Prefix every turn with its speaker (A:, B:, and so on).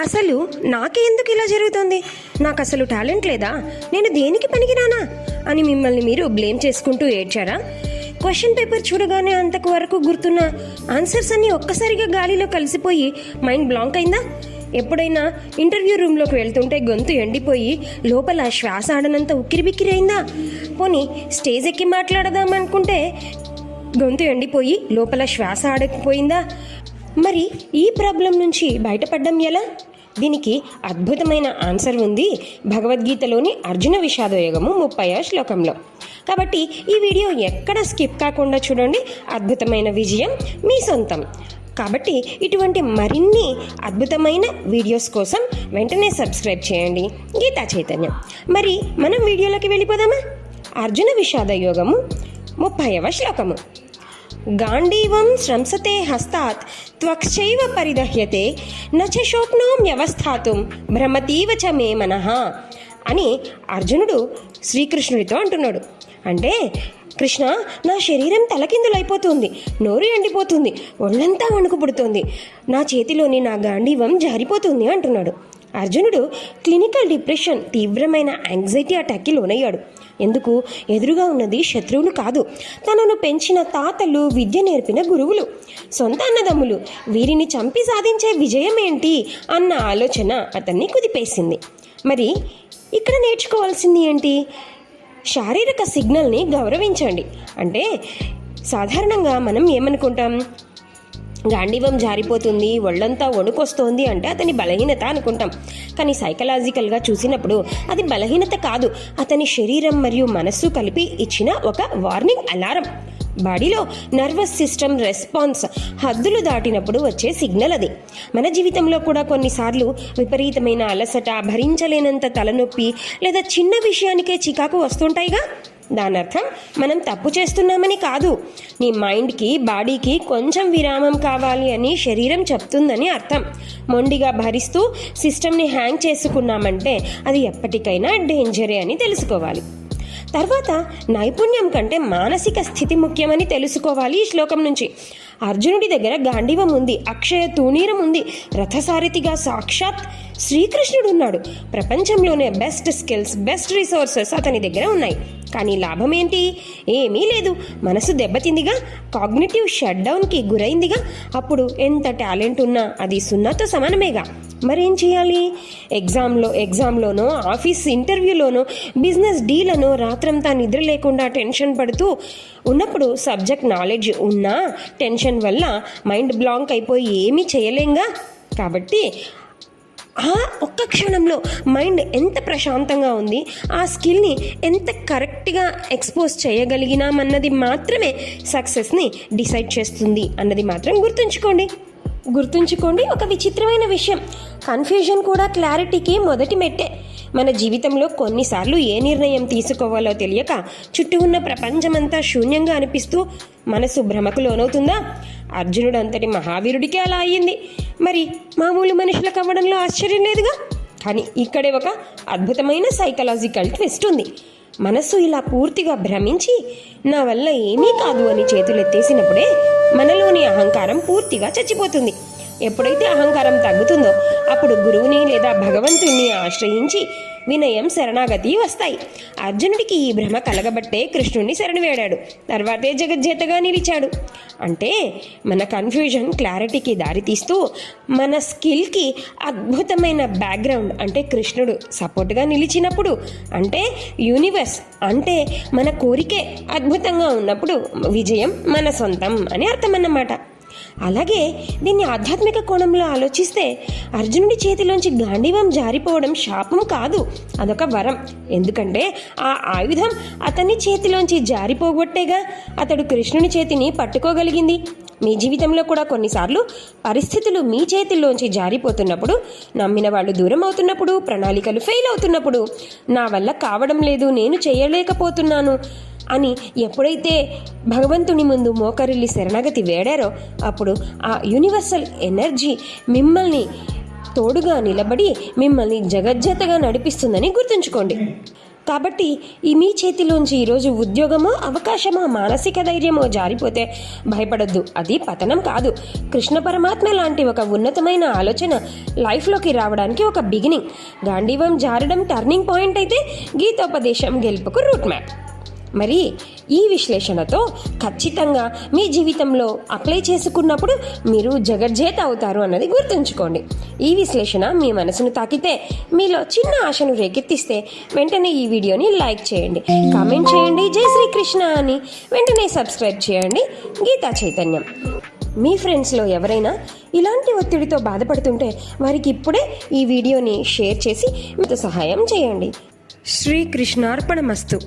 A: అసలు నాకే ఎందుకు ఇలా జరుగుతుంది? నాకు అసలు టాలెంట్ లేదా? నేను దేనికి పనికిరానా అని మిమ్మల్ని మీరు బ్లేమ్ చేసుకుంటూ ఏడ్చారా? క్వశ్చన్ పేపర్ చూడగానే అంతకు వరకు గుర్తున్న ఆన్సర్స్ అన్నీ ఒక్కసారిగా గాలిలో కలిసిపోయి మైండ్ బ్లాంక్ అయిందా? ఎప్పుడైనా ఇంటర్వ్యూ రూమ్లోకి వెళ్తుంటే గొంతు ఎండిపోయి లోపల శ్వాస ఆడనంత ఉక్కిరిబిక్కిరి అయిందా? పోనీ స్టేజ్ ఎక్కి మాట్లాడదామనుకుంటే గొంతు ఎండిపోయి లోపల శ్వాస ఆడకపోయిందా? మరి ఈ ప్రాబ్లం నుంచి బయటపడ్డం ఎలా? దీనికి అద్భుతమైన ఆన్సర్ ఉంది భగవద్గీతలోని అర్జున విషాదయోగము 30వ శ్లోకంలో. కాబట్టి ఈ వీడియో ఎక్కడ స్కిప్ కాకుండా చూడండి. అద్భుతమైన విజయం మీ సొంతం. కాబట్టి ఇటువంటి మరిన్ని అద్భుతమైన వీడియోస్ కోసం వెంటనే సబ్స్క్రైబ్ చేయండి గీతా చైతన్యం. మరి మనం వీడియోలోకి వెళ్ళిపోదామా? అర్జున విషాదయోగము 30వ శ్లోకము. గాంధీవం శ్రంసతే హస్తాత్ త్వక్షైవ పరిదహ్యతే నచ శోక్నోమ్యవస్థాతుం భ్రమతీవ చ మే మనః అని అర్జునుడు శ్రీకృష్ణుడితో అంటున్నాడు. అంటే కృష్ణ, నా శరీరం తలకిందులైపోతుంది, నోరు ఎండిపోతుంది, ఒళ్ళంతా వణుకు పుడుతుంది, నా చేతిలోని నా గాంధీవం జారిపోతుంది అంటున్నాడు. అర్జునుడు క్లినికల్ డిప్రెషన్, తీవ్రమైన యాంగ్జైటీ అటాక్కి లోనయ్యాడు. ఎందుకు? ఎదురుగా ఉన్నది శత్రువులు కాదు, తనను పెంచిన తాతలు, విద్య నేర్పిన గురువులు, సొంత అన్నదమ్ములు. వీరిని చంపి సాధించే విజయం ఏంటి అన్న ఆలోచన అతన్ని కుదిపేసింది. మరి ఇక్కడ నేర్చుకోవాల్సింది ఏంటి? శారీరక సిగ్నల్ని గౌరవించండి. అంటే సాధారణంగా మనం ఏమనుకుంటాం? గాంధీవం జారిపోతుంది, ఒళ్ళంతా వణుకొస్తోంది అంటే అతని బలహీనత అనుకుంటాం. కానీ సైకలాజికల్గా చూసినప్పుడు అది బలహీనత కాదు, అతని శరీరం మరియు మనస్సు కలిపి ఇచ్చిన ఒక వార్నింగ్ అలారం. బాడీలో నర్వస్ సిస్టమ్ రెస్పాన్స్ హద్దులు దాటినప్పుడు వచ్చే సిగ్నల్ అది. మన జీవితంలో కూడా కొన్నిసార్లు విపరీతమైన అలసట, భరించలేనంత తలనొప్పి లేదా చిన్న విషయానికే చికాకు వస్తుంటాయిగా. దాని అర్థం మనం తప్పు చేస్తున్నామని కాదు, నీ మైండ్కి, బాడీకి కొంచెం విరామం కావాలి అని శరీరం చెప్తుందని అర్థం. మొండిగా భరిస్తూ సిస్టమ్ని హ్యాంగ్ చేసుకున్నామంటే అది ఎప్పటికైనా డేంజరే అని తెలుసుకోవాలి. తర్వాత నైపుణ్యం కంటే మానసిక స్థితి ముఖ్యమని తెలుసుకోవాలి. ఈ శ్లోకం నుంచి అర్జునుడి దగ్గర గాంధీవం ఉంది, అక్షయ తూణీరం ఉంది, రథసారథిగా సాక్షాత్ శ్రీకృష్ణుడు ఉన్నాడు. ప్రపంచంలోనే బెస్ట్ స్కిల్స్, బెస్ట్ రిసోర్సెస్ అతని దగ్గర ఉన్నాయి. కానీ లాభం ఏంటి? ఏమీ లేదు. మనసు దెబ్బతిందిగా, కాగ్నిటివ్ షట్ డౌన్కి గురైందిగా. అప్పుడు ఎంత టాలెంట్ ఉన్నా అది సున్నాతో సమానమేగా. మరేం చేయాలి? ఎగ్జామ్లోనో, ఆఫీస్ ఇంటర్వ్యూలోనో, బిజినెస్ డీలనో రాత్రంతా నిద్ర లేకుండా టెన్షన్ పడుతూ ఉన్నప్పుడు సబ్జెక్ట్ నాలెడ్జ్ ఉన్నా టెన్షన్ వల్ల మైండ్ బ్లాంక్ అయిపోయి ఏమీ చేయలేంగా. కాబట్టి ఆ ఒక్క క్షణంలో మైండ్ ఎంత ప్రశాంతంగా ఉంది, ఆ స్కిల్ని ఎంత కరెక్ట్గా ఎక్స్పోజ్ చేయగలిగినామన్నది మాత్రమే సక్సెస్ని డిసైడ్ చేస్తుంది అన్నది మాత్రం గుర్తుంచుకోండి. ఒక విచిత్రమైన విషయం, కన్ఫ్యూజన్ కూడా క్లారిటీకి మొదటి మెట్టే. మన జీవితంలో కొన్నిసార్లు ఏ నిర్ణయం తీసుకోవాలో తెలియక చుట్టూ ఉన్న ప్రపంచమంతా శూన్యంగా అనిపిస్తూ మనసు భ్రమకు లోనవుతుందా? అర్జునుడు అంతటి మహావీరుడికే అలా అయ్యింది. మరి మామూలు మనుషులకు అవ్వడంలో ఆశ్చర్యం లేదుగా. కానీ ఇక్కడే ఒక అద్భుతమైన సైకలాజికల్ ట్విస్ట్ ఉంది. మనస్సు ఇలా పూర్తిగా భ్రమించి నా వల్ల ఏమీ కాదు అని చేతులెత్తేసినప్పుడే మనలోని అహంకారం పూర్తిగా చచ్చిపోతుంది. ఎప్పుడైతే అహంకారం తగ్గుతుందో అప్పుడు గురువుని లేదా భగవంతుణ్ణి ఆశ్రయించి వినయం, శరణాగతి వస్తాయి. అర్జునుడికి ఈ భ్రమ కలగబట్టే కృష్ణుడిని శరణు వేడాడు, తర్వాతే జగజ్జేతగా నిలిచాడు. అంటే మన కన్ఫ్యూజన్ క్లారిటీకి దారితీస్తూ మన స్కిల్కి అద్భుతమైన బ్యాక్గ్రౌండ్ అంటే కృష్ణుడు సపోర్ట్గా నిలిచినప్పుడు, అంటే యూనివర్స్ అంటే మన కోరికే అద్భుతంగా ఉన్నప్పుడు విజయం మన సొంతం అని అర్థం అన్నమాట. అలాగే దీన్ని ఆధ్యాత్మిక కోణంలో ఆలోచిస్తే అర్జునుడి చేతిలోంచి గాంధీవం జారిపోవడం శాపం కాదు, అదొక వరం. ఎందుకంటే ఆ ఆయుధం అతని చేతిలోంచి జారిపోగొట్టేగా అతడు కృష్ణుని చేతిని పట్టుకోగలిగింది. మీ జీవితంలో కూడా కొన్నిసార్లు పరిస్థితులు మీ చేతుల్లోంచి జారిపోతున్నప్పుడు, నమ్మిన వాళ్ళు దూరం అవుతున్నప్పుడు, ప్రణాళికలు ఫెయిల్ అవుతున్నప్పుడు, నా వల్ల కావడం లేదు, నేను చేయలేకపోతున్నాను అని ఎప్పుడైతే భగవంతుని ముందు మోకరిల్లి శరణాగతి వేడారో అప్పుడు ఆ యూనివర్సల్ ఎనర్జీ మిమ్మల్ని తోడుగా నిలబడి మిమ్మల్ని జగజ్జతగా నడిపిస్తుందని గుర్తుంచుకోండి. కాబట్టి ఈ మీ చేతిలోంచి ఈరోజు ఉద్యోగమో అవకాశమో మానసిక ధైర్యమో జారిపోతే భయపడొద్దు. అది పతనం కాదు, కృష్ణ పరమాత్మ లాంటి ఒక ఉన్నతమైన ఆలోచన లైఫ్లోకి రావడానికి ఒక బిగినింగ్. గాంధీవం జారడం టర్నింగ్ పాయింట్ అయితే గీతోపదేశం గెలుపుకు రూట్ మ్యాప్. మరి ఈ విశ్లేషణతో ఖచ్చితంగా మీ జీవితంలో అప్లై చేసుకున్నప్పుడు మీరు జగజ్జేత అవుతారు అన్నది గుర్తుంచుకోండి. ఈ విశ్లేషణ మీ మనసును తాకితే, మీలో చిన్న ఆశను రేకెత్తిస్తే వెంటనే ఈ వీడియోని లైక్ చేయండి, కామెంట్ చేయండి జై శ్రీకృష్ణ అని, వెంటనే సబ్స్క్రైబ్ చేయండి గీతా చైతన్యం. మీ ఫ్రెండ్స్లో ఎవరైనా ఇలాంటి ఒత్తిడితో బాధపడుతుంటే వారికి ఇప్పుడే ఈ వీడియోని షేర్ చేసి మీతో సహాయం చేయండి. శ్రీకృష్ణార్పణమస్తు.